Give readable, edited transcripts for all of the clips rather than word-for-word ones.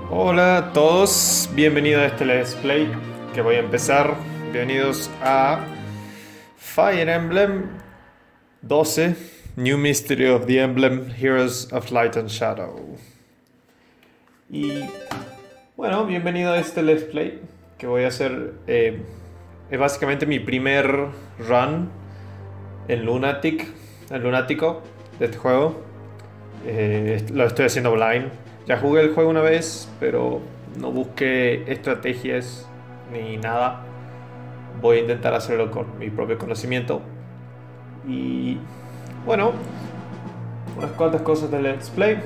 Hola a todos, bienvenidos a este Let's Play que voy a empezar. Bienvenidos a Fire Emblem 12 New Mystery of the Emblem Heroes of Light and Shadow. Y bueno, bienvenido a este Let's Play que voy a hacer. Es básicamente mi primer run en Lunático de este juego. Lo estoy haciendo blind. Ya jugué el juego una vez, pero no busqué estrategias ni nada. Voy a intentar hacerlo con mi propio conocimiento. Y bueno, unas cuantas cosas del Let's Play.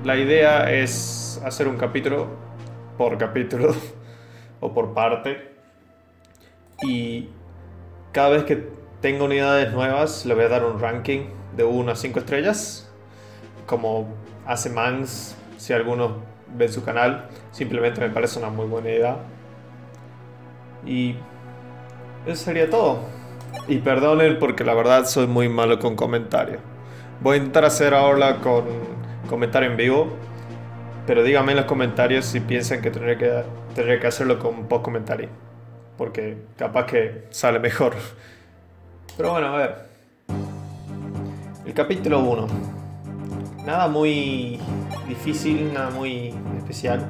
La idea es hacer un capítulo por capítulo o por parte. Y cada vez que tenga unidades nuevas le voy a dar un ranking de 1 a 5 estrellas. Como hace Mans. Si algunos ven su canal, simplemente me parece una muy buena idea. Y eso sería todo. Y perdonen porque la verdad soy muy malo con comentarios. Voy a intentar hacer ahora con comentario en vivo. Pero díganme en los comentarios si piensan que tendría que hacerlo con post comentario. Porque capaz que sale mejor. Pero bueno, a ver. El capítulo 1. Nada muy difícil, nada muy especial.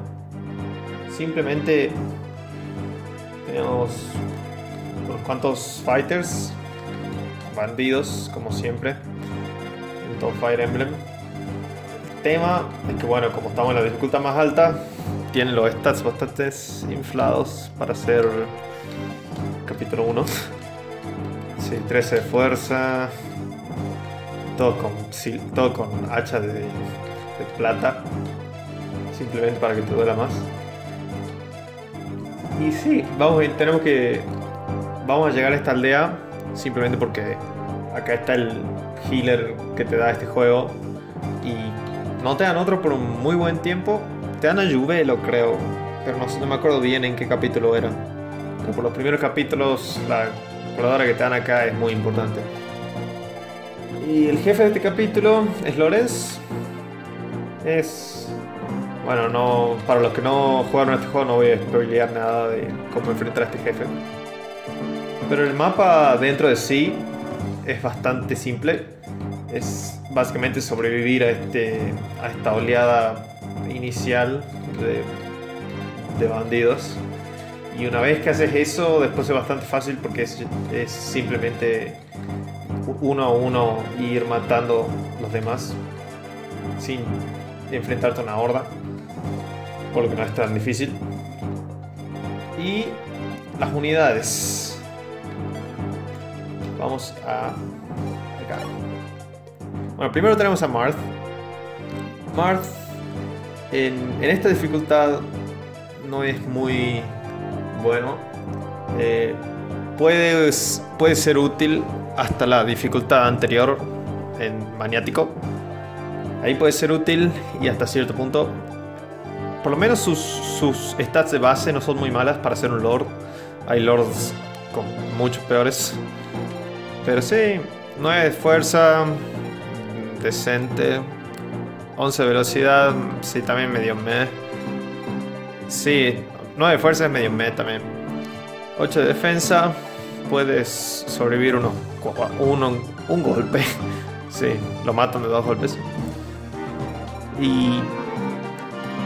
Simplemente tenemos unos cuantos fighters, bandidos, como siempre, en todo Fire Emblem. El tema es que, bueno, como estamos en la dificultad más alta, tienen los stats bastante inflados para hacer capítulo 1. Sí, 13 de fuerza. Todo con hacha de plata. Simplemente para que te duela más. Y sí, vamos a llegar a esta aldea. Simplemente porque acá está el healer que te da este juego. Y no te dan otro por un muy buen tiempo. Te dan a Jubelo, creo. Pero no me acuerdo bien en qué capítulo era. Pero por los primeros capítulos la calculadora que te dan acá es muy importante. Y el jefe de este capítulo es Lorenz. Bueno, no, para los que no jugaron a este juego no voy a spoilear nada de cómo enfrentar a este jefe. Pero el mapa dentro de sí es bastante simple. Es básicamente sobrevivir a esta oleada inicial de bandidos. Y una vez que haces eso, después es bastante fácil porque es simplemente uno a uno ir matando los demás sin enfrentarte a una horda, por lo que no es tan difícil. Y las unidades, vamos a acá. Bueno, primero tenemos a Marth. Marth en esta dificultad no es muy bueno. Puede ser útil hasta la dificultad anterior en maniático. Ahí puede ser útil y hasta cierto punto. Por lo menos sus stats de base no son muy malas para ser un lord. Hay lords con muchos peores. Pero sí, 9 de fuerza, decente. 11 de velocidad, sí, también medio meh. Sí, 9 de fuerza es medio meh también. 8 de defensa. Puedes sobrevivir un golpe. Sí, lo matan de 2 golpes. Y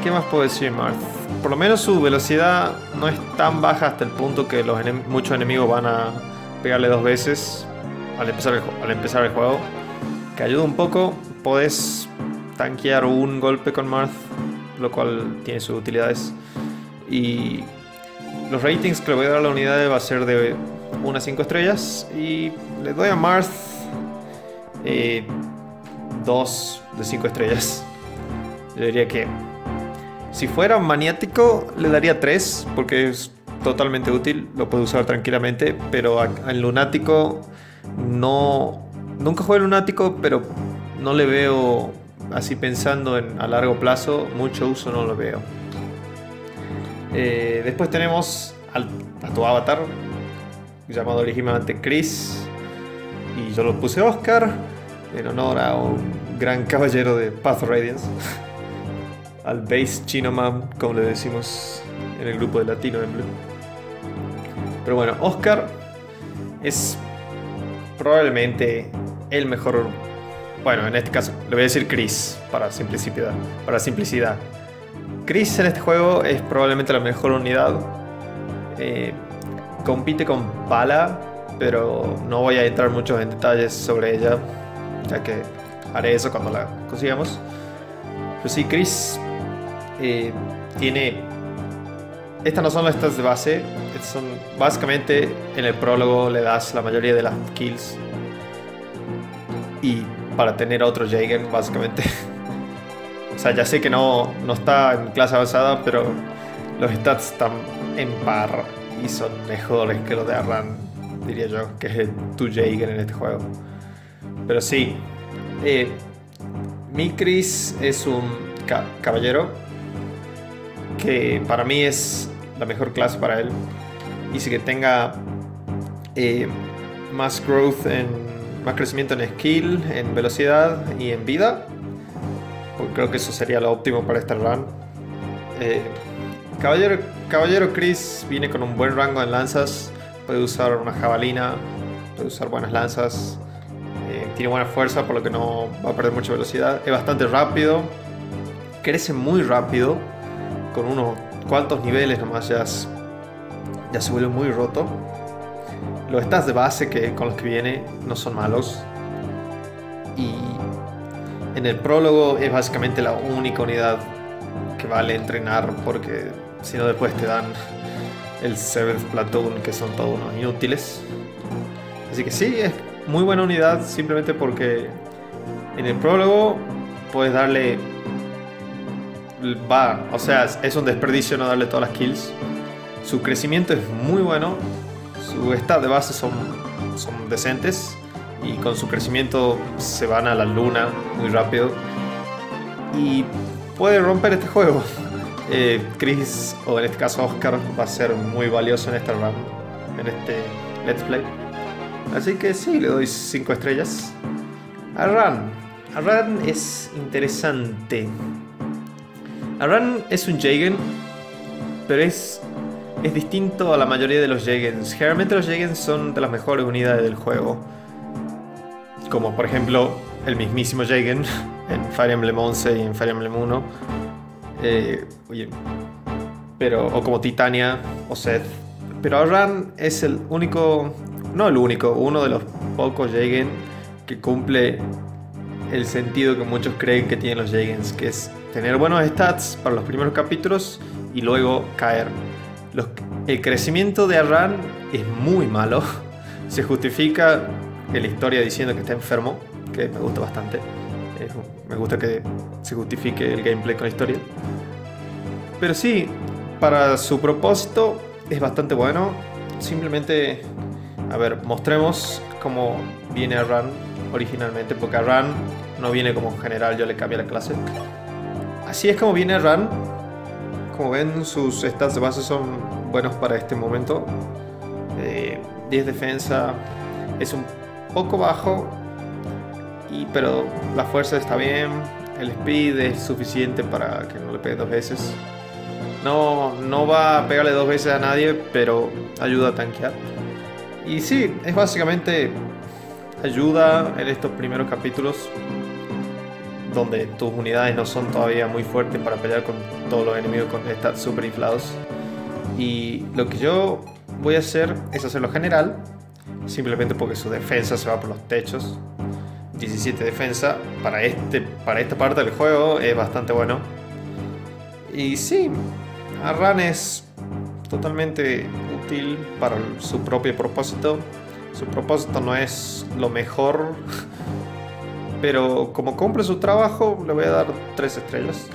¿qué más puedo decir, Marth? Por lo menos su velocidad no es tan baja hasta el punto que muchos enemigos van a pegarle 2 veces al empezar el juego. Que ayuda un poco. Podés tanquear un golpe con Marth, lo cual tiene sus utilidades. Y los ratings que le voy a dar a la unidad va a ser de 1 a 5 estrellas. Y le doy a Marth 2 de 5 estrellas. Yo diría que si fuera maniático le daría 3 porque es totalmente útil, lo puedo usar tranquilamente. Pero en lunático nunca jugué lunático, pero no le veo, así pensando a largo plazo, mucho uso no lo veo. Después tenemos a tu avatar, llamado originalmente Chris, y yo lo puse Oscar en honor a un gran caballero de Path of Radiance. al base Chinoman, como le decimos en el grupo de Latino Emblem. Pero bueno, Oscar es probablemente el mejor. Bueno, en este caso le voy a decir Chris para simplicidad. Chris en este juego es probablemente la mejor unidad. Compite con Pala, pero no voy a entrar mucho en detalles sobre ella, ya que haré eso cuando la consigamos. Pero sí, Chris tiene... Estas no son las stats de base, son básicamente en el prólogo le das la mayoría de las kills y para tener otro Jagen, básicamente. O sea, ya sé que no está en clase avanzada, pero los stats están en par y son mejores que los de Arran, diría yo, que es tu Jagen en este juego. Pero sí, mi Chris es un caballero que para mí es la mejor clase para él. Hice que tenga más crecimiento en skill, en velocidad y en vida, porque creo que eso sería lo óptimo para esta run. Caballero Chris viene con un buen rango en lanzas, puede usar una jabalina, puede usar buenas lanzas, tiene buena fuerza, por lo que no va a perder mucha velocidad, es bastante rápido, crece muy rápido, con unos cuantos niveles nomás ya se vuelve muy roto. Los stats de base con los que viene no son malos. Y en el prólogo es básicamente la única unidad que vale entrenar, porque si no después te dan el 7th Platoon, que son todos unos inútiles. Así que sí, es muy buena unidad, simplemente porque en el prólogo puedes darle... o sea, es un desperdicio no darle todas las kills. Su crecimiento es muy bueno. Sus stats de base son decentes. Y con su crecimiento se van a la luna muy rápido. Y puede romper este juego. Chris, o en este caso Oscar, va a ser muy valioso en esta run, en este Let's Play. Así que sí, le doy 5 estrellas. Arran es interesante. Arran es un Jagen, pero es distinto a la mayoría de los Jagens. Generalmente los Jagens son de las mejores unidades del juego, como por ejemplo el mismísimo Jagen en Fire Emblem 11 y en Fire Emblem 1, o como Titania o Seth. Pero Arran es el único, no el único, uno de los pocos Jagen que cumple el sentido que muchos creen que tienen los Jagens, que es tener buenos stats para los primeros capítulos y luego caer. El crecimiento de Arran es muy malo. Se justifica en la historia diciendo que está enfermo, que me gusta bastante. Me gusta que se justifique el gameplay con la historia. Pero sí, para su propósito es bastante bueno. Simplemente, a ver, mostremos cómo viene Arran originalmente, porque Arran no viene como general, yo le cambié la clase. Así es como viene Arran. Como ven, sus stats de base son buenos para este momento. 10 defensa, es un poco bajo, pero la fuerza está bien. El speed es suficiente para que no le pegue 2 veces. No va a pegarle 2 veces a nadie, pero ayuda a tanquear. Y sí, es básicamente ayuda en estos primeros capítulos, donde tus unidades no son todavía muy fuertes para pelear con todos los enemigos con stats super inflados. Y lo que yo voy a hacer es hacerlo general, simplemente porque su defensa se va por los techos. 17 defensa para esta parte del juego es bastante bueno. Y sí, Arran es totalmente útil para su propio propósito. Su propósito no es lo mejor, pero como cumple su trabajo, le voy a dar 3 estrellas.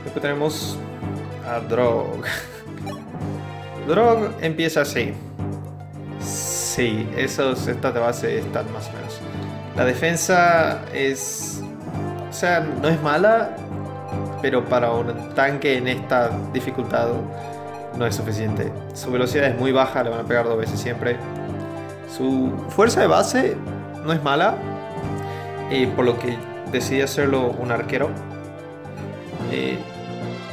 Después tenemos a Droog. Droog empieza así. Sí, esos stats de base están más o menos. La defensa es... O sea, no es mala, pero para un tanque en esta dificultad no es suficiente. Su velocidad es muy baja, le van a pegar 2 veces siempre. Su fuerza de base no es mala, por lo que decidí hacerlo un arquero. Eh,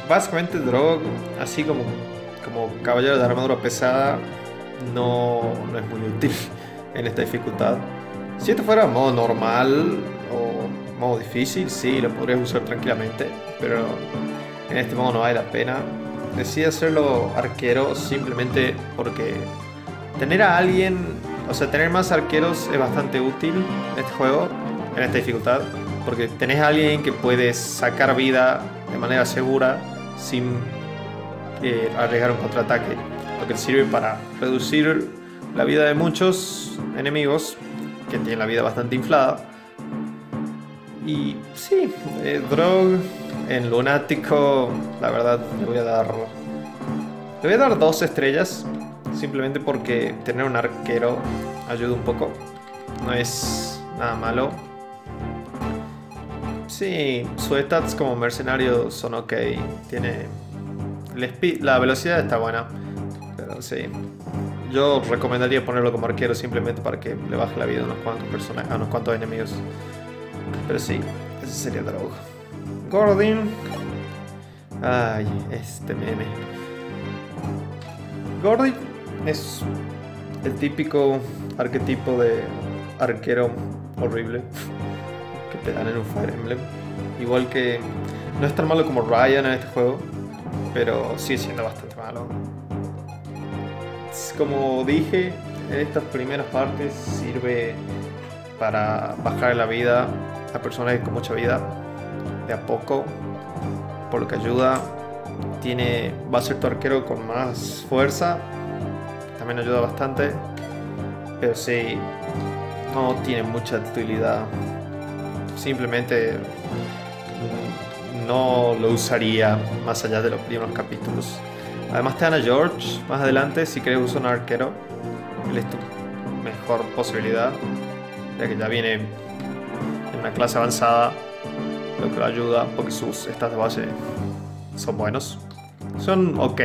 Básicamente Drogue, así como caballero de armadura pesada, no es muy útil en esta dificultad. Si esto fuera modo normal o modo difícil, sí, lo podrías usar tranquilamente, pero en este modo no vale la pena. Decidí hacerlo arquero simplemente porque tener a alguien, o sea, tener más arqueros es bastante útil en este juego, en esta dificultad, porque tenés a alguien que puede sacar vida de manera segura sin arriesgar un contraataque, lo que sirve para reducir la vida de muchos enemigos que tienen la vida bastante inflada. Y sí, Drogue en Lunático, la verdad le voy a dar 2 estrellas, simplemente porque tener un arquero ayuda un poco, no es nada malo. Sí, sus stats como mercenario son ok, tiene la velocidad está buena, pero sí, yo recomendaría ponerlo como arquero simplemente para que le baje la vida a unos cuantos enemigos. Pero sí, ese sería Drogue. Gordon. Ay, este meme. Gordon es el típico arquetipo de arquero horrible que te dan en un Fire Emblem. Igual que no es tan malo como Ryan en este juego, pero sigue siendo bastante malo. Como dije, en estas primeras partes sirve para bajar la vida a personajes con mucha vida de a poco, por lo que ayuda. Va a ser tu arquero con más fuerza, también ayuda bastante, pero sí, no tiene mucha utilidad. Simplemente no lo usaría más allá de los primeros capítulos. Además te dan a George más adelante si quieres usar un arquero. Él es tu mejor posibilidad, ya que ya viene en una clase avanzada, lo que lo ayuda porque sus stats de base son buenos. Son ok,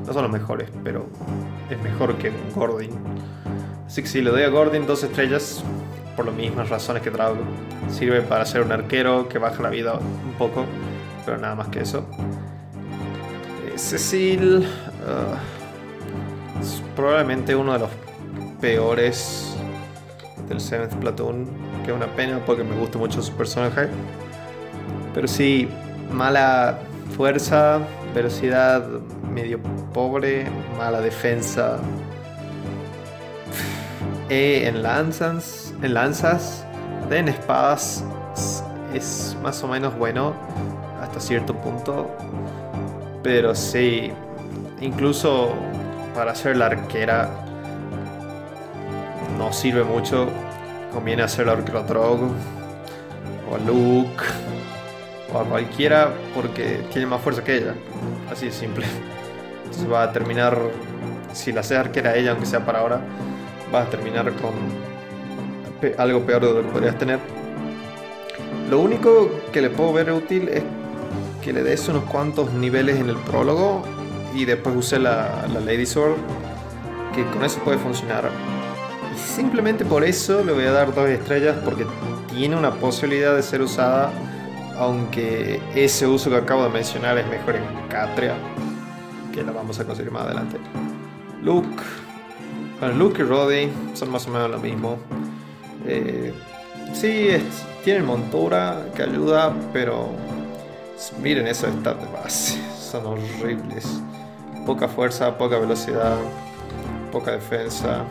no son los mejores, pero es mejor que un Gordon. Así que sí, le doy a Gordon 2 estrellas por las mismas razones que Drogue. Sirve para ser un arquero que baja la vida un poco, pero nada más que eso. Cecil es probablemente uno de los peores del 7th Platoon, que es una pena porque me gusta mucho su personaje. Pero sí, mala fuerza, velocidad medio pobre, mala defensa. En lanzas, en espadas es más o menos bueno hasta cierto punto, pero sí, incluso para hacer la arquera no sirve mucho. Conviene hacerlo a Drogue o a Luke o a cualquiera porque tiene más fuerza que ella, así de simple. Entonces va a terminar, si la haces arquera a ella, aunque sea para ahora, vas a terminar con algo peor de lo que podrías tener. Lo único que le puedo ver útil es que le des unos cuantos niveles en el prólogo y después use la Lady Sword, que con eso puede funcionar. Y simplemente por eso le voy a dar 2 estrellas, porque tiene una posibilidad de ser usada, aunque ese uso que acabo de mencionar es mejor en Catria, que la vamos a conseguir más adelante. Luke y Roddy son más o menos lo mismo. Sí, tienen montura que ayuda, pero miren esos stats de base, son horribles. Poca fuerza, poca velocidad, poca defensa.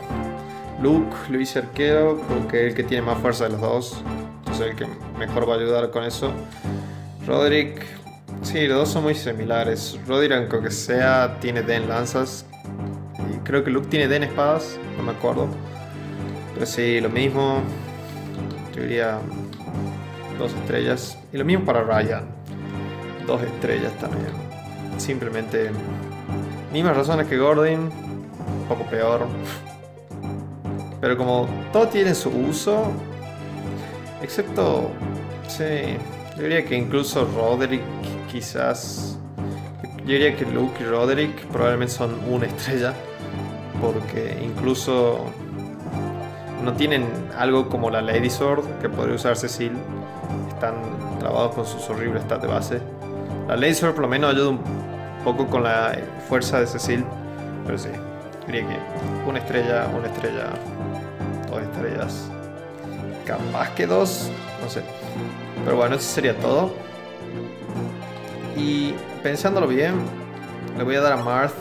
Luke lo hice arquero porque es el que tiene más fuerza de los dos, entonces el que mejor va a ayudar con eso. Roderick, sí, los dos son muy similares. Roderick, aunque sea, tiene D en lanzas, y creo que Luke tiene D en espadas, no me acuerdo, pero sí, lo mismo. Yo diría 2 estrellas. Y lo mismo para Ryan, 2 estrellas también. Simplemente mismas razones que Gordon, un poco peor. Pero como todo tiene su uso, excepto, sí, yo diría que incluso Roderick quizás, yo diría que Luke y Roderick probablemente son 1 estrella, porque incluso no tienen algo como la Lady Sword que podría usar Cecil. Están grabados con sus horribles stats de base. La laser por lo menos ayuda un poco con la fuerza de Cecil. Pero sí, diría que una estrella, dos estrellas. Capaz que dos, no sé. Pero bueno, eso sería todo. Y pensándolo bien, le voy a dar a Marth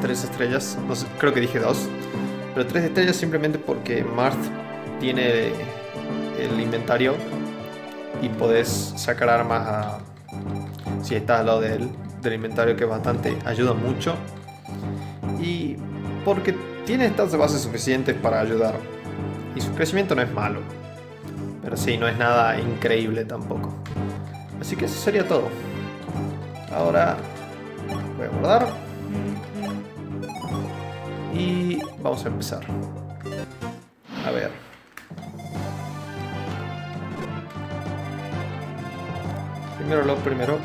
3 estrellas. No sé, creo que dije 2. Pero 3 estrellas simplemente porque Marth tiene el inventario y podés sacar armas si estás al lado de él, del inventario, que bastante ayuda mucho. Y porque tiene stats de base suficientes para ayudar. Y su crecimiento no es malo. Pero sí, no es nada increíble tampoco. Así que eso sería todo. Ahora voy a guardar. Y vamos a empezar. A ver. Primero lo primero.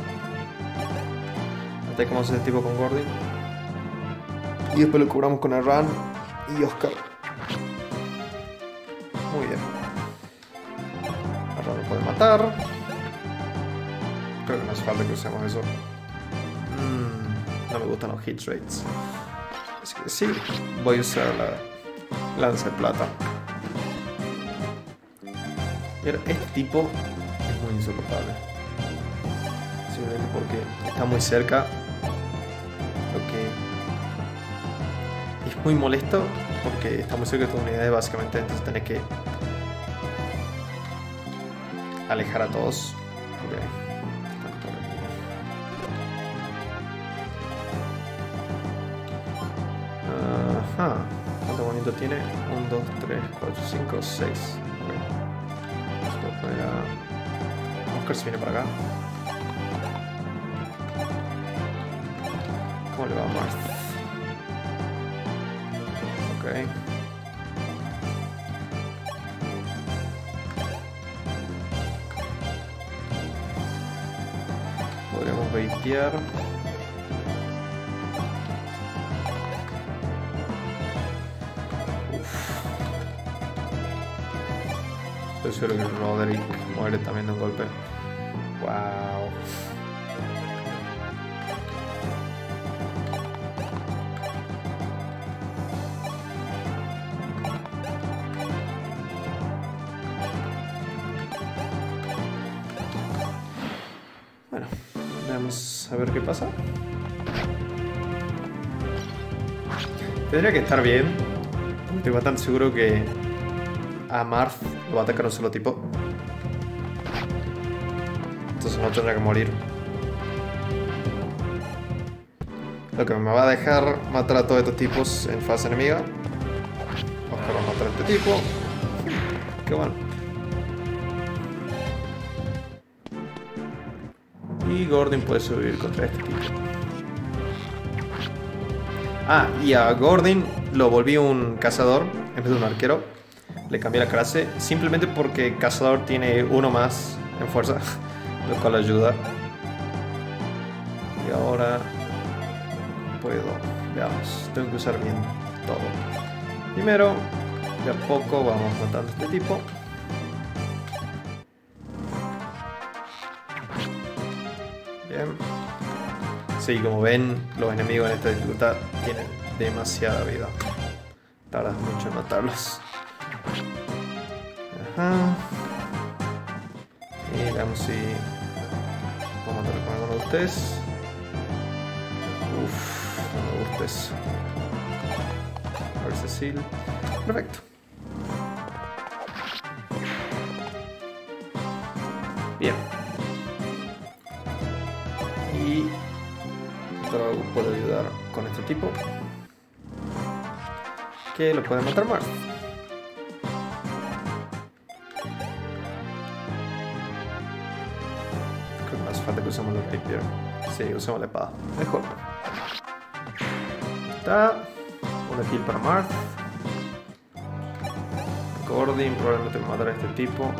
Atacamos a ese tipo con Gordon. Y después lo cobramos con Arran y Oscar. Muy bien. Arran lo puede matar. Creo que no hace falta que usemos eso. No me gustan los hit rates. Así que sí, voy a usar la lanza de plata. Pero este tipo es muy insoportable. Simplemente porque está muy cerca. Lo que es muy molesto porque está muy cerca de tus unidades básicamente. Entonces tenés que alejar a todos. Okay. Ajá. ¿Cuánto bonito tiene? 1, 2, 3, 4, 5, 6. Okay. Vamos a poner a Oscar si viene para acá. ¿Cómo le va a Marth? Ok. Podríamos baitear. Estoy seguro que Roderick muere también de un golpe. Wow. Bueno, vamos a ver qué pasa. Tendría que estar bien. Estoy bastante seguro que a Marth lo va a atacar un solo tipo. Entonces no tendrá que morir. Lo que me va a dejar matar a todos estos tipos en fase enemiga. Oscar va a matar a este tipo. Qué bueno. Y Gordon puede sobrevivir contra este tipo. Ah, y a Gordon lo volví un cazador en vez de un arquero. Le cambié la clase simplemente porque cazador tiene uno más en fuerza, lo cual ayuda. Y ahora puedo, veamos, tengo que usar bien todo. Primero, de a poco vamos matando a este tipo. Bien. Sí, como ven, los enemigos en esta dificultad tienen demasiada vida. Tardas mucho en matarlos. Ajá. Y veamos si puedo matar con alguno de ustedes. Uff, no me gusta eso. A ver, Cecil. Perfecto. Bien. Y Drow puede ayudar con este tipo, que lo puede matar más. Creo que no hace falta que usemos los rapier. Sí, usemos la espada. Mejor. Está. Una kill para Marth. Gordon probablemente va a matar a este tipo.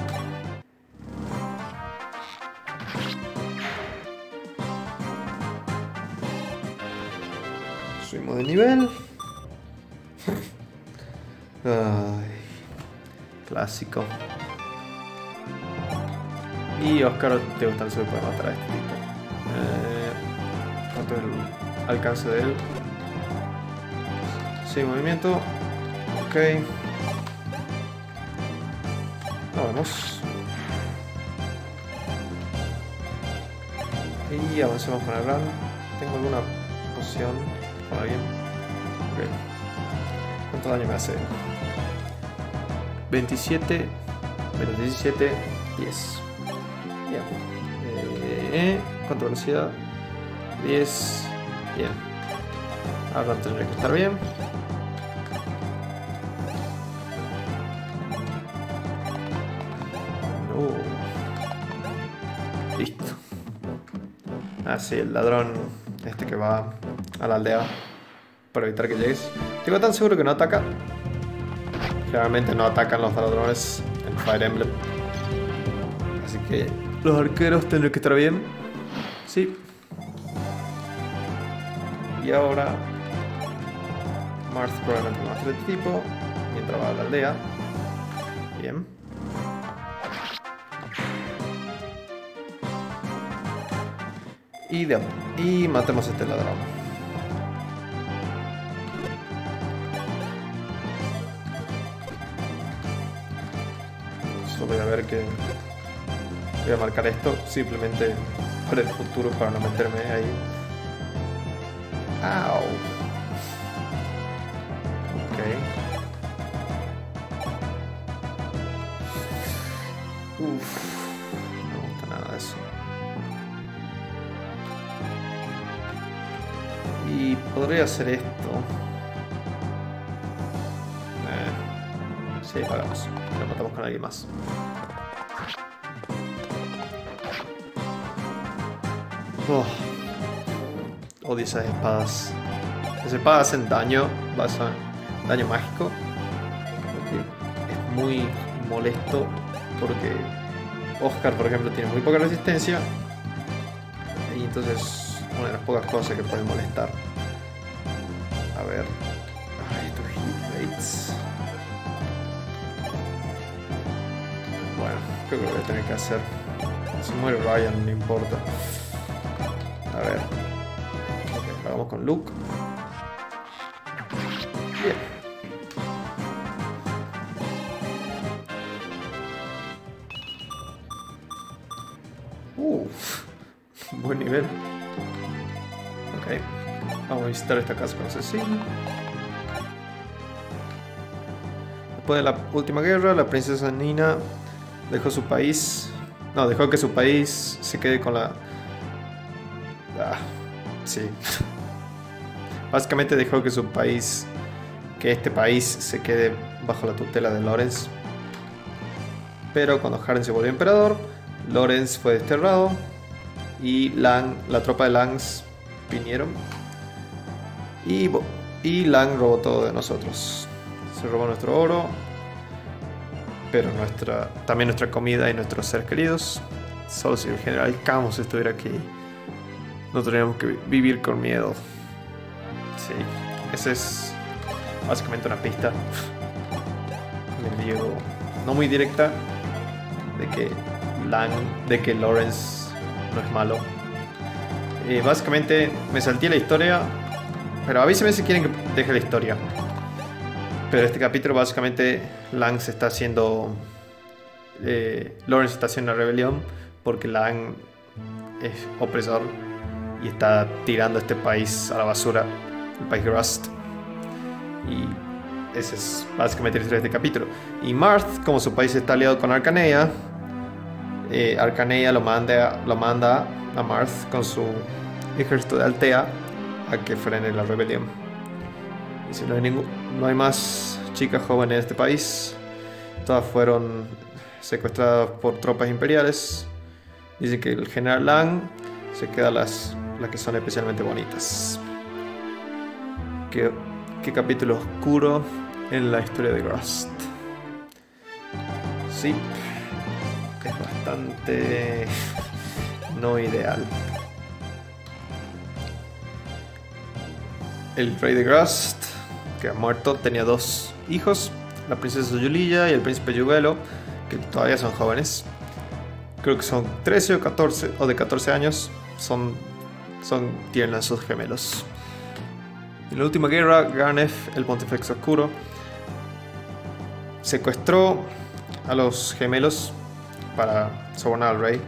Subimos de nivel. Ay, clásico. Y Oscar, te gusta, se puede matar a este tipo. cuánto es el alcance de él. Sí, movimiento. Ok. Nos vemos. Y avancemos con el run. ¿Tengo alguna poción con alguien? Ok. ¿Cuánto daño me hace? 27 menos 17, 10. Bien. ¿Cuánto velocidad? 10. Bien. Ahora tendré que estar bien. Listo. Ah, sí, el ladrón este que va a la aldea para evitar que llegues. Estoy tan seguro que no ataca. Generalmente no atacan los ladrones en Fire Emblem. Así que los arqueros tendrán que estar bien. Sí. Y ahora Marth probablemente no hace de este tipo mientras va a la aldea. Bien. Y matemos a este ladrón. Solo voy a ver que... Voy a marcar esto simplemente para el futuro, para no meterme ahí. ¡Au! Ok. Uff. No me gusta nada de eso. Y podría hacer esto. Sí, hagamos. Lo matamos con alguien más. Odio esas espadas. Las espadas hacen daño, daño mágico. Es muy molesto porque Oscar, por ejemplo, tiene muy poca resistencia. Y entonces una de las pocas cosas que pueden molestar. A ver. Estos hit rates. Bueno, creo que lo voy a tener que hacer. Si muere Ryan, no importa. A ver. Ok, lo hagamos con Luke. Bien. Buen nivel. Ok. Vamos a visitar esta casa con Cecil. Después de la última guerra, la princesa Nina dejó su país. No, dejó que su país se quede con la... sí. Básicamente dejó que su país... Que este país se quede bajo la tutela de Lorenz. Pero cuando Harren se volvió emperador, Lorenz fue desterrado. Y la tropa de Lance vinieron. Y Lang robó todo de nosotros. Se robó nuestro oro. Pero también nuestra comida y nuestros seres queridos. Solo si el general Camus estuviera aquí, no tendríamos que vivir con miedo. Sí, esa es básicamente una pista medio no muy directa de que Lorenz no es malo. Básicamente me salté la historia, pero avísenme si quieren que deje la historia. Pero este capítulo básicamente Lance está haciendo... Lorenz está haciendo una rebelión porque Lang es opresor y está tirando este país a la basura, el país Rust. Y ese es básicamente la historia de este capítulo. Y Marth, como su país está aliado con Arcanea, Arcanea lo manda a Marth con su ejército de Altea a que frene la rebelión. Y si no hay más chicas jóvenes en este país, todas fueron secuestradas por tropas imperiales. Dice que el general Lang se queda las que son especialmente bonitas. Qué capítulo oscuro en la historia de Rust. Sí, es bastante no ideal. El rey de Rust, que ha muerto, tenía dos hijos, la princesa Yulia y el príncipe Yubelo, que todavía son jóvenes. Creo que son 13 o 14 o de 14 años. Son tienen a sus gemelos. En la última guerra, Garneth, el Pontífice Oscuro, secuestró a los gemelos para sobornar al rey.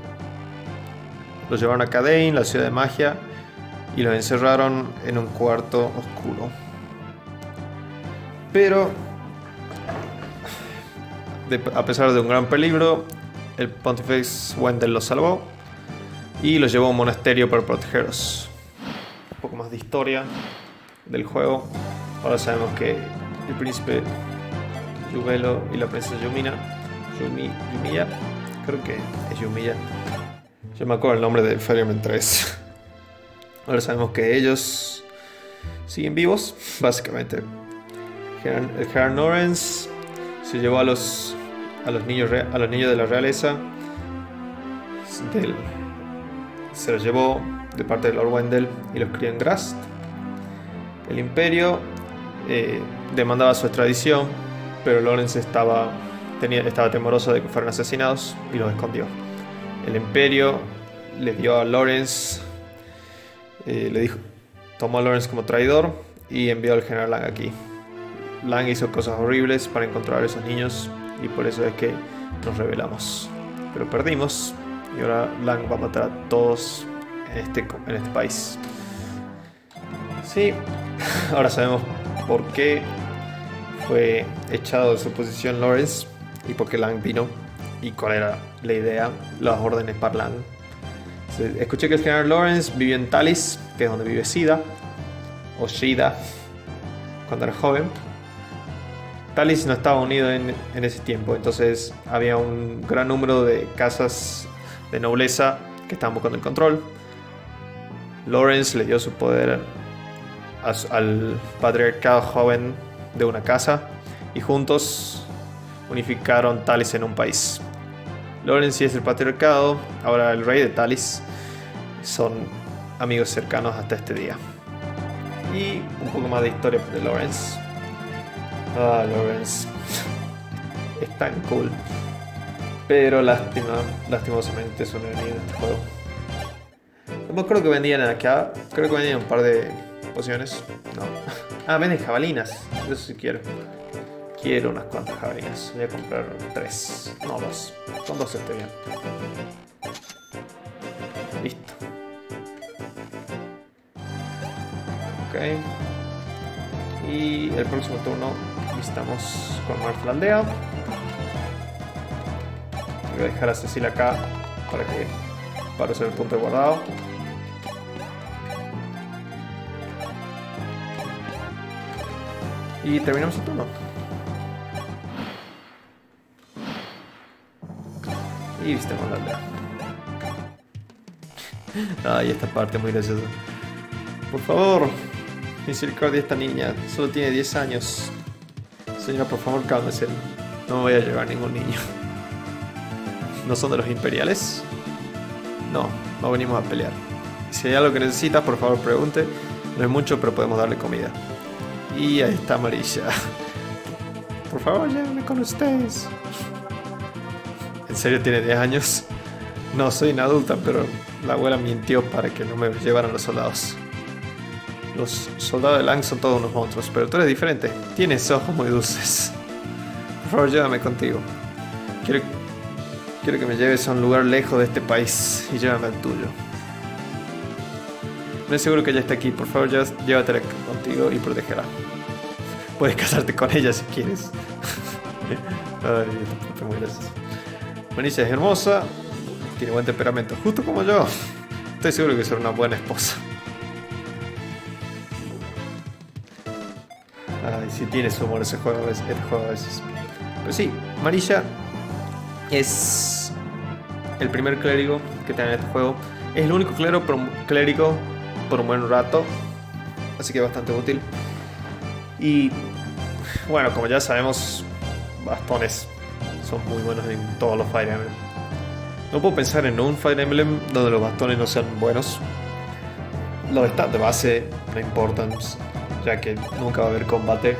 Los llevaron a Khadain, la ciudad de magia, y los encerraron en un cuarto oscuro. Pero, a pesar de un gran peligro, el Pontífice Wendell los salvó y los llevó a un monasterio para protegerlos. Un poco más de historia del juego. Ahora sabemos que el príncipe Yubelo y la princesa Yumiya, creo que es Yumiya. Yo me acuerdo el nombre de Fire Emblem 3. Ahora sabemos que ellos siguen vivos, básicamente. El Jarl Norrens se llevó a los niños de la realeza. Se los llevó de parte de Lord Wendell y los crió en Grast. El Imperio demandaba su extradición, pero Lorenz estaba temeroso de que fueran asesinados y los escondió. El Imperio le dio a Lorenz, tomó a Lorenz como traidor y envió al general Lang aquí. Lang hizo cosas horribles para encontrar a esos niños y por eso es que nos rebelamos. Pero perdimos y ahora Lang va a matar a todos en este país. Sí, ahora sabemos por qué fue echado de su posición Lorenz y por qué Lang vino y cuál era la idea, las órdenes para Lang. Escuché que el general Lorenz vivió en Talis, que es donde vive Sida o Shida cuando era joven. Talis no estaba unido en ese tiempo, entonces había un gran número de casas de nobleza que estaban buscando el control. Lorenz le dio su poder al patriarcado joven de una casa y juntos unificaron Talis en un país. Lorenz y el patriarcado, ahora el rey de Talis, son amigos cercanos hasta este día. Y un poco más de historia de Lorenz. Lorenz es tan cool, pero lastimosamente es un enemigo en este juego. No me acuerdo que vendían acá, creo que vendían un par de pociones. No. Venden jabalinas, eso sí quiero. Quiero unas cuantas jabalinas. Voy a comprar 3, no 2. Con 2 estoy bien. Listo. Ok. Y el próximo turno visitamos con Marth la aldea. Voy a dejar a Cecilia acá para hacer el punto de guardado. Y terminamos el turno. Y visitamos la aldea. Ay, esta parte es muy graciosa. Por favor, misericordia, esta niña solo tiene 10 años. Señora, por favor, cálmese. No me voy a llevar ningún niño. ¿No son de los imperiales? No venimos a pelear. Si hay algo que necesita, por favor pregunte. No es mucho, pero podemos darle comida. Y ahí está Amarilla. Por favor, llévenme con ustedes. ¿En serio tiene 10 años? No, soy una adulta, pero la abuela mintió para que no me llevaran los soldados. Los soldados de Lang son todos unos monstruos, pero tú eres diferente. Tienes ojos muy dulces. Por favor, llévame contigo. Quiero que me lleves a un lugar lejos de este país y llévame al tuyo. No es seguro que ella esté aquí. Por favor, llévatela contigo y protégela. Puedes casarte con ella si quieres. Ay, esta muy graciosa. Marilla es hermosa. Tiene buen temperamento, justo como yo. Estoy seguro que será una buena esposa. Ay, sí tiene su humor este juego a veces. Pero sí, Marilla es el primer clérigo que tiene en este juego. Es el único clérigo por un buen rato, así que bastante útil. Y bueno, como ya sabemos, bastones son muy buenos en todos los Fire Emblem. No puedo pensar en un Fire Emblem donde los bastones no sean buenos. Los stats de base no importan, ya que nunca va a haber combate.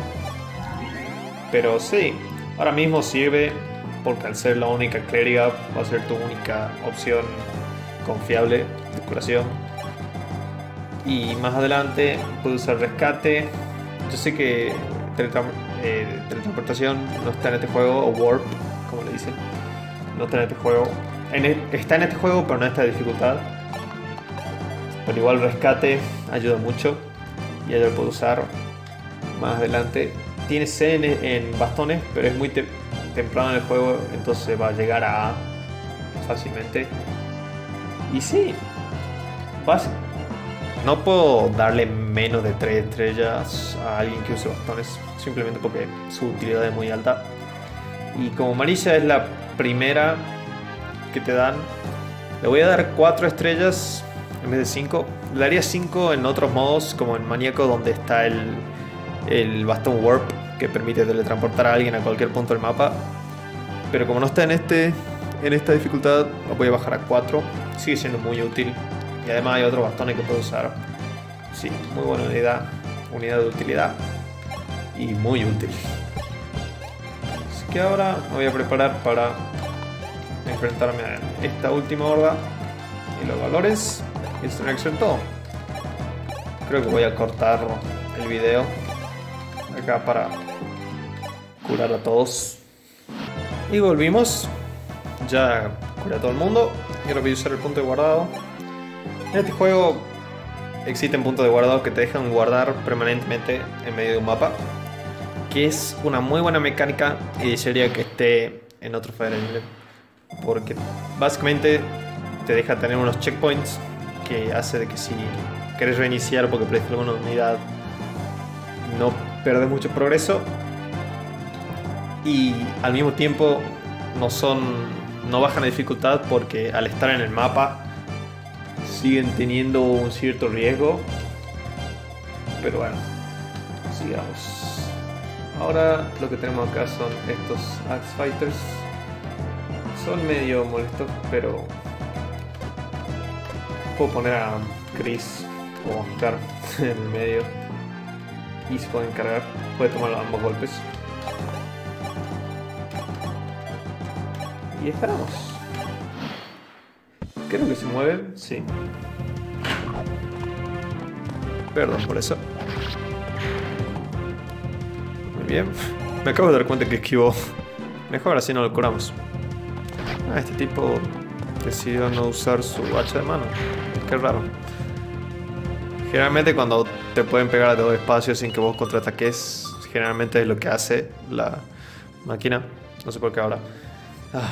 Pero sí, ahora mismo sirve porque al ser la única clériga va a ser tu única opción confiable de curación. Y más adelante puedo usar rescate. Yo sé que teletransportación no está en este juego, o warp, como le dicen. No está en este juego. Está en este juego, pero no en esta dificultad. Pero igual rescate ayuda mucho. Y ya lo puedo usar más adelante. Tiene C en bastones, pero es muy temprano en el juego, entonces va a llegar a A fácilmente. Y sí, no puedo darle menos de 3 estrellas a alguien que use bastones, simplemente porque su utilidad es muy alta. Y como Marisa es la primera que te dan, le voy a dar 4 estrellas en vez de 5. Le daría 5 en otros modos, como en Maníaco, donde está el bastón Warp, que permite teletransportar a alguien a cualquier punto del mapa. Pero como no está en esta dificultad, lo voy a bajar a 4. Sigue siendo muy útil. Y además hay otros bastones que puedo usar. Sí, muy buena unidad de utilidad. Y muy útil. Así que ahora me voy a preparar para enfrentarme a esta última horda. Y los valores. Y esto es todo. Creo que voy a cortar el video acá para curar a todos. Y volvimos. Ya curé a todo el mundo. Y ahora voy a usar el punto de guardado. En este juego existen puntos de guardado que te dejan guardar permanentemente en medio de un mapa, que es una muy buena mecánica y desearía que esté en otro Fire Emblem, porque básicamente te deja tener unos checkpoints que hace de que si querés reiniciar porque perdiste alguna unidad no pierdes mucho progreso, y al mismo tiempo no bajan la dificultad porque al estar en el mapa siguen teniendo un cierto riesgo. Pero bueno, sigamos. Ahora lo que tenemos acá son estos Axe Fighters. Son medio molestos, pero puedo poner a Chris o Oscar en el medio y se pueden cargar. Puede tomar ambos golpes. Y esperamos. Creo que se mueven, sí. Perdón por eso. Muy bien. Me acabo de dar cuenta que esquivó. Mejor así no lo curamos. Este tipo decidió no usar su hacha de mano. Qué raro. Generalmente cuando te pueden pegar a todo espacio sin que vos contraataques, generalmente es lo que hace la máquina. No sé por qué ahora.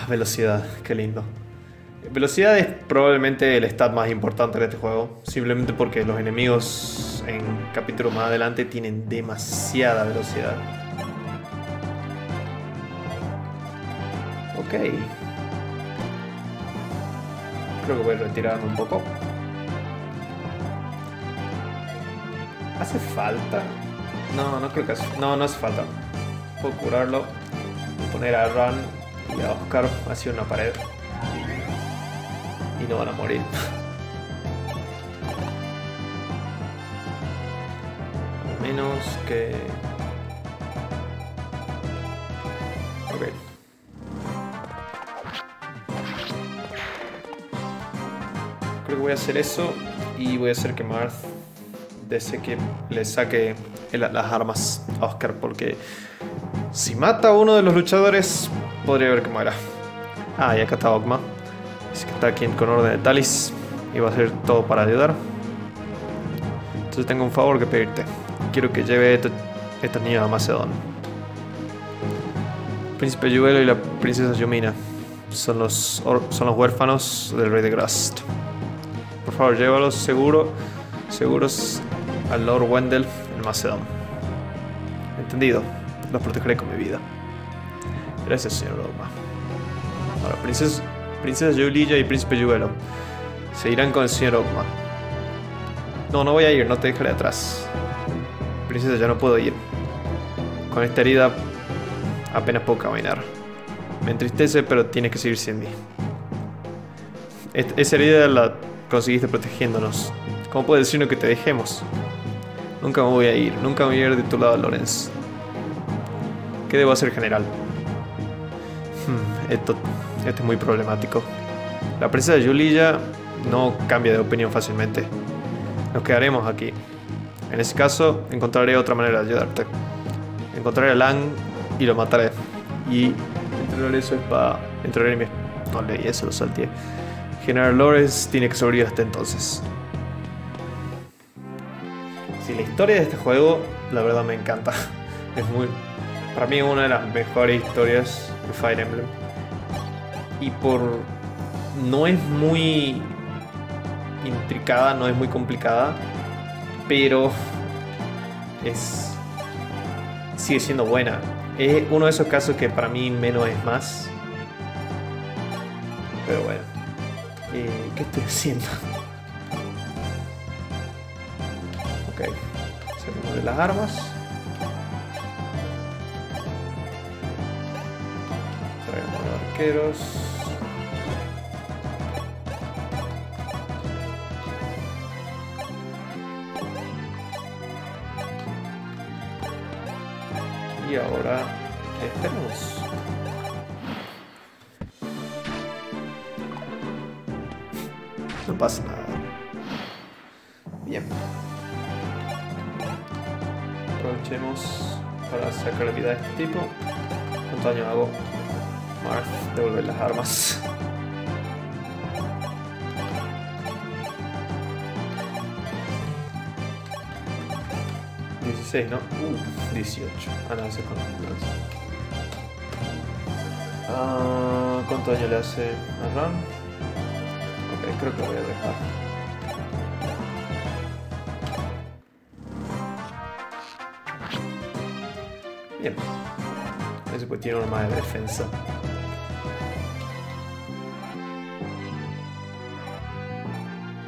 Velocidad, qué lindo. Velocidad es probablemente el stat más importante de este juego, simplemente porque los enemigos en capítulos más adelante tienen demasiada velocidad. Ok. Creo que voy a retirarme un poco. ¿Hace falta? No creo que no hace falta. Puedo curarlo. Voy a poner a Ran y a Oscar hacia una pared. Y no van a morir. A menos que... Ok. Creo que voy a hacer eso. Y voy a hacer que Marth que le saque las armas a Oscar, porque si mata a uno de los luchadores podría ver que muera. Y acá está Ogma. Así que está aquí con orden de Talis y va a hacer todo para ayudar. Entonces tengo un favor que pedirte. Quiero que lleve esta niña a Macedón. El príncipe Yuelo y la princesa Yumina son los huérfanos del rey de Grast. Por favor, llévalos seguros al Lord Wendell en Macedón. Entendido. Los protegeré con mi vida. Gracias, señor Ogma. Ahora, princesa Yulia y príncipe Yuelo se irán con el señor Ogma. No voy a ir, no te dejaré atrás. Princesa, ya no puedo ir. Con esta herida apenas puedo caminar. Me entristece, pero tienes que seguir sin mí. Esa herida la conseguiste protegiéndonos. ¿Cómo puedes decirnos que te dejemos? Nunca me voy a ir, nunca me voy a ir de tu lado, Lorenz. ¿Qué debo hacer, general? Esto es muy problemático. La princesa Yulia no cambia de opinión fácilmente. nos quedaremos aquí. En ese caso, encontraré otra manera de ayudarte. Encontraré a Lang y lo mataré. Y entraré su espada. Entraré en mi... No leí eso, lo salteé. General Lores tiene que sobrevivir hasta entonces. Sí, la historia de este juego, la verdad me encanta. Es muy... Para mí es una de las mejores historias de Fire Emblem. Y por... No es muy intricada, no es muy complicada, pero es... sigue siendo buena. Es uno de esos casos que para mí menos es más. Pero bueno. ¿Qué estoy haciendo? Ok. Salimos de las armas. Traemos a los arqueros. Y ahora, ¿qué tenemos? No pasa nada. Bien. Aprovechemos para sacar vida de este tipo. ¿Cuánto daño hago? Marth, devolver las armas. ¿16, no? 18. Ah, no, ese es con ¿cuánto daño le hace a Ran? Ok, creo que lo voy a dejar. Bien. Ese pues tiene una más de defensa.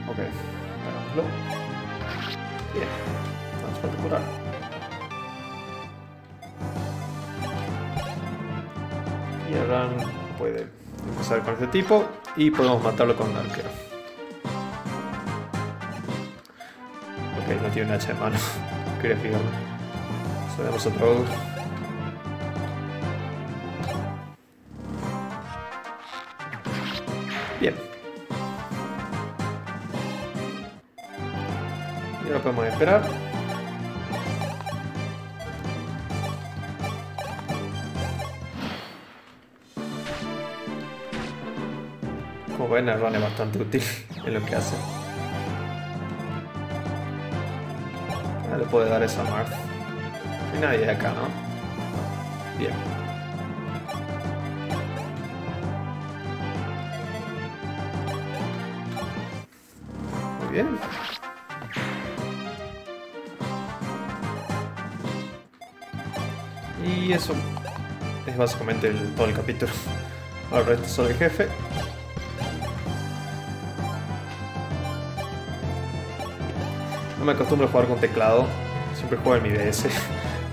Ok, hagámoslo. Bien. Vamos a curar. Y ahora puede empezar con este tipo y podemos matarlo con un arquero. Ok, no tiene un hacha de mano. Quería fijarme. Tenemos otro. Bien. Y ahora podemos esperar. Como ven, el run es bastante útil en lo que hace. Le puede dar eso a Marth. No hay nadie acá, ¿no? Bien. Muy bien. Y eso es básicamente todo el capítulo. Ahora el resto es solo el jefe. No me acostumbro a jugar con teclado, siempre juego en mi DS,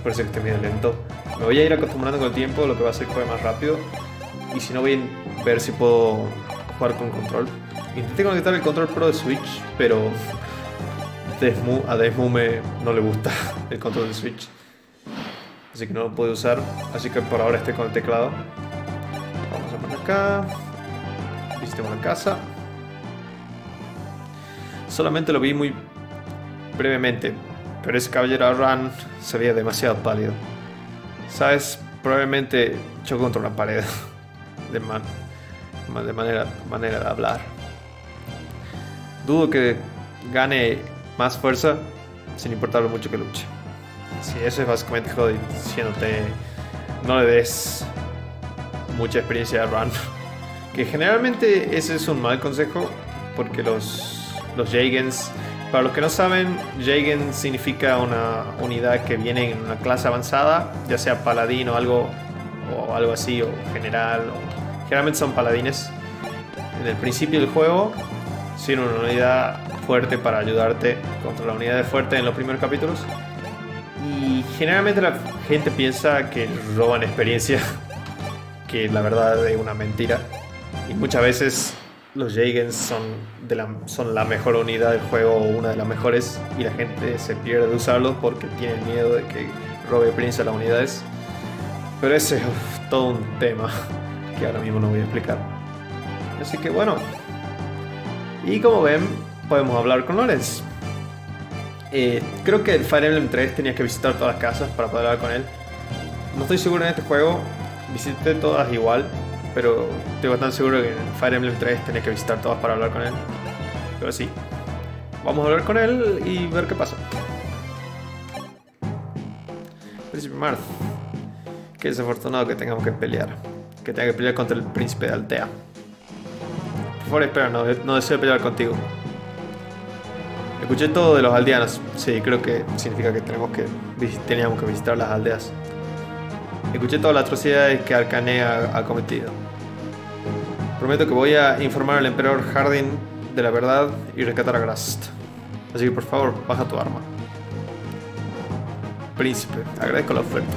por eso es que estoy medio lento. Me voy a ir acostumbrando con el tiempo, lo que va a hacer que juegue más rápido. Y si no, voy a ver si puedo jugar con control. Intenté conectar el control pro de Switch, pero a Desmu no le gusta el control de Switch. Así que no lo puedo usar, así que por ahora estoy con el teclado. Vamos a poner acá. Visitemos la casa. Solamente lo vi muy brevemente, pero ese caballero Ran se veía demasiado pálido. ¿Sabes? Probablemente chocó contra una pared de manera de hablar. Dudo que gane más fuerza sin importar lo mucho que luche. Sí, eso es básicamente Jody diciéndote no le des mucha experiencia a Ran. Que generalmente ese es un mal consejo, porque los Jagens, para los que no saben, Jagen significa una unidad que viene en una clase avanzada, ya sea paladín o algo así, o general. Generalmente son paladines. En el principio del juego, sin una unidad fuerte para ayudarte contra la unidad fuerte en los primeros capítulos. Y generalmente la gente piensa que roban experiencia, que la verdad es una mentira. Y muchas veces los Jagens son la mejor unidad del juego, o una de las mejores, y la gente se pierde de usarlos porque tienen miedo de que robe experiencia a las unidades. Pero ese es todo un tema que ahora mismo no voy a explicar. Así que bueno. Y como ven, podemos hablar con Lorenz. Creo que el Fire Emblem 3 tenías que visitar todas las casas para poder hablar con él. No estoy seguro en este juego, visité todas igual, pero estoy bastante seguro que en Fire Emblem 3 tenías que visitar todas para hablar con él. Pero sí, vamos a hablar con él y ver qué pasa. Príncipe Marth. Qué desafortunado que tengamos que pelear. Que tenga que pelear contra el príncipe de Altea. Por favor, espera, no deseo pelear contigo. Escuché todo de los aldeanos. Sí, creo que significa que teníamos que visitar las aldeas. Escuché todas las atrocidades que Arcane ha cometido. Prometo que voy a informar al emperador Hardin de la verdad y rescatar a Grast. Así que por favor, baja tu arma. Príncipe, agradezco la oferta,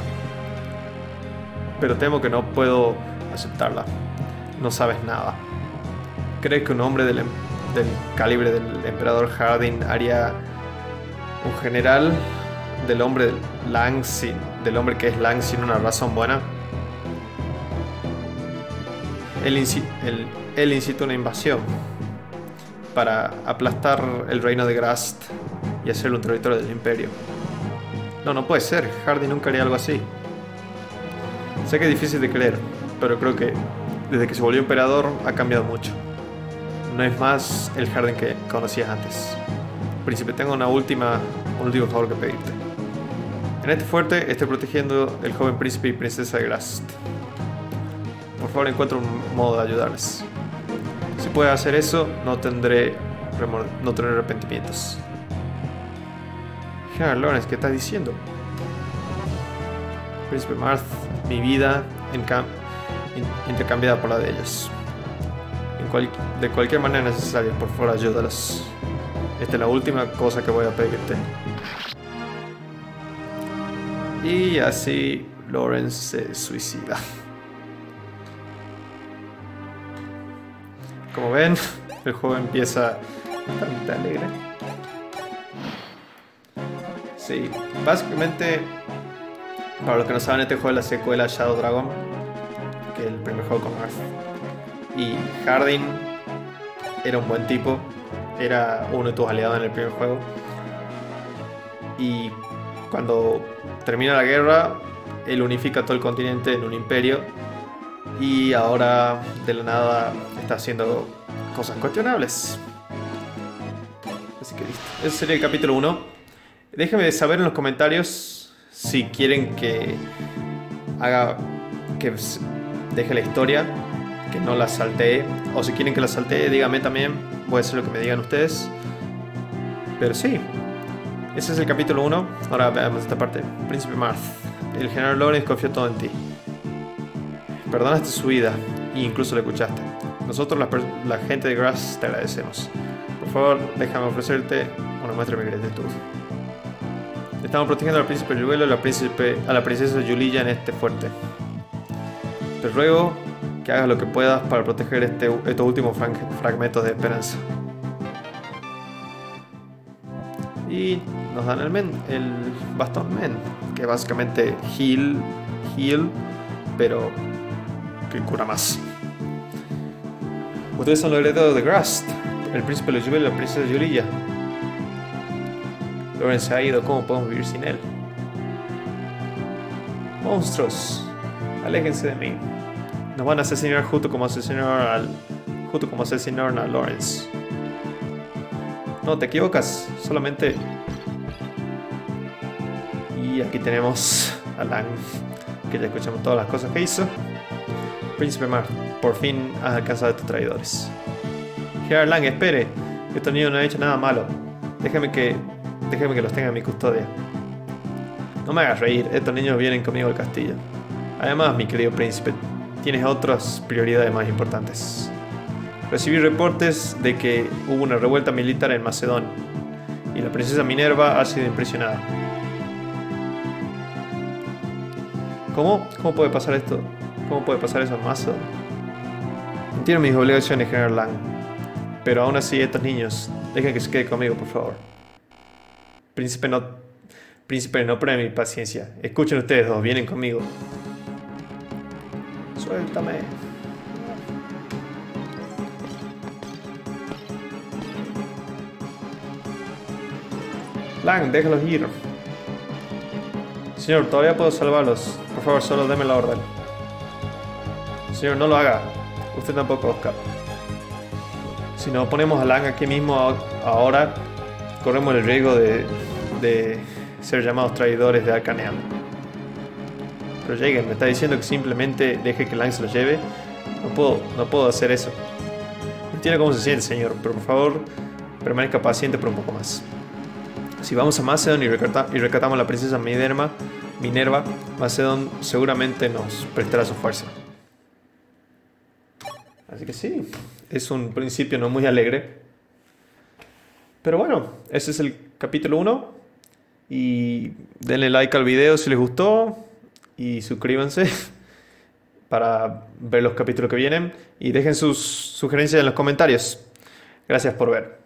pero temo que no puedo aceptarla. No sabes nada. ¿Crees que un hombre del calibre del emperador Hardin haría un general del hombre que es Lang sin una razón buena? Él incita una invasión para aplastar el reino de Grast y hacerlo un territorio del imperio. No puede ser. Hardin nunca haría algo así. Sé que es difícil de creer, pero creo que desde que se volvió emperador ha cambiado mucho. No es más el Hardin que conocías antes. Príncipe, tengo un último favor que pedirte. En este fuerte estoy protegiendo el joven príncipe y princesa de Grast. Por favor, encuentra un modo de ayudarles. Si puedes hacer eso, no tendré arrepentimientos. General Lawrence, ¿qué estás diciendo? Príncipe Marth, mi vida intercambiada por la de ellos. De cualquier manera necesaria, por favor, ayúdalos. Esta es la última cosa que voy a pedirte. Y así Lawrence se suicida. Como ven, el juego empieza bastante alegre. Sí, básicamente, para los que no saben, este juego es la secuela Shadow Dragon, que es el primer juego con Marth. Y Hardin era un buen tipo, era uno de tus aliados en el primer juego. Y cuando termina la guerra, él unifica todo el continente en un imperio. Y ahora, de la nada, está haciendo cosas cuestionables. Así que listo. Ese sería el capítulo 1. Déjenme saber en los comentarios si quieren que deje la historia, que no la saltee, o si quieren que la saltee, díganme también. Voy a hacer lo que me digan ustedes. Pero sí, ese es el capítulo 1. Ahora veamos esta parte. Príncipe Marth, el general Lawrence confió todo en ti. Perdonaste su vida e incluso la escuchaste. Nosotros, la gente de Grast, te agradecemos. Por favor, déjame ofrecerte una muestra de mi gratitud. Estamos protegiendo al príncipe Yuelo y a la princesa Yuliya en este fuerte. Te ruego que hagas lo que puedas para proteger estos últimos fragmentos de esperanza. Y nos dan el bastón Men, que básicamente heal, pero que cura más. Ustedes son los herederos de Grast, el príncipe Yuelo y la princesa Yuliya. Lawrence se ha ido, ¿cómo podemos vivir sin él? Monstruos, aléjense de mí. Nos van a asesinar justo como asesinaron a Lawrence. No, te equivocas, solamente... Y aquí tenemos a Lang, que ya escuchamos todas las cosas que hizo. Príncipe Marth, por fin has alcanzado a tus traidores. General Lang, espere, estos niños no han hecho nada malo. Déjeme que los tenga en mi custodia. No me hagas reír, estos niños vienen conmigo al castillo. Además, mi querido príncipe, tienes otras prioridades más importantes. Recibí reportes de que hubo una revuelta militar en Macedonia y la princesa Minerva ha sido impresionada. ¿Cómo? ¿Cómo puede pasar esto? ¿Cómo puede pasar eso en Macedonia? Entiendo mis obligaciones, General Lang, pero aún así estos niños, dejen que se quede conmigo, por favor. Príncipe, no pruebe mi paciencia. Escuchen ustedes dos, vienen conmigo. Suéltame. Lang, déjalos ir. Señor, todavía puedo salvarlos. Por favor, solo deme la orden. Señor, no lo haga. Usted tampoco, Oscar. Si nos ponemos a Lang aquí mismo ahora, corremos el riesgo de ser llamados traidores de Arcaneum. Pero lleguen, me está diciendo que simplemente deje que Lang se los lleve. No puedo hacer eso. Entiendo cómo se siente, señor, pero por favor, permanezca paciente por un poco más. Si vamos a Macedon y rescatamos a la princesa Minerva, Macedon seguramente nos prestará su fuerza. Así que sí, es un principio no muy alegre. Pero bueno, ese es el capítulo 1. Y denle like al video si les gustó. Y suscríbanse para ver los capítulos que vienen. Y dejen sus sugerencias en los comentarios. Gracias por ver.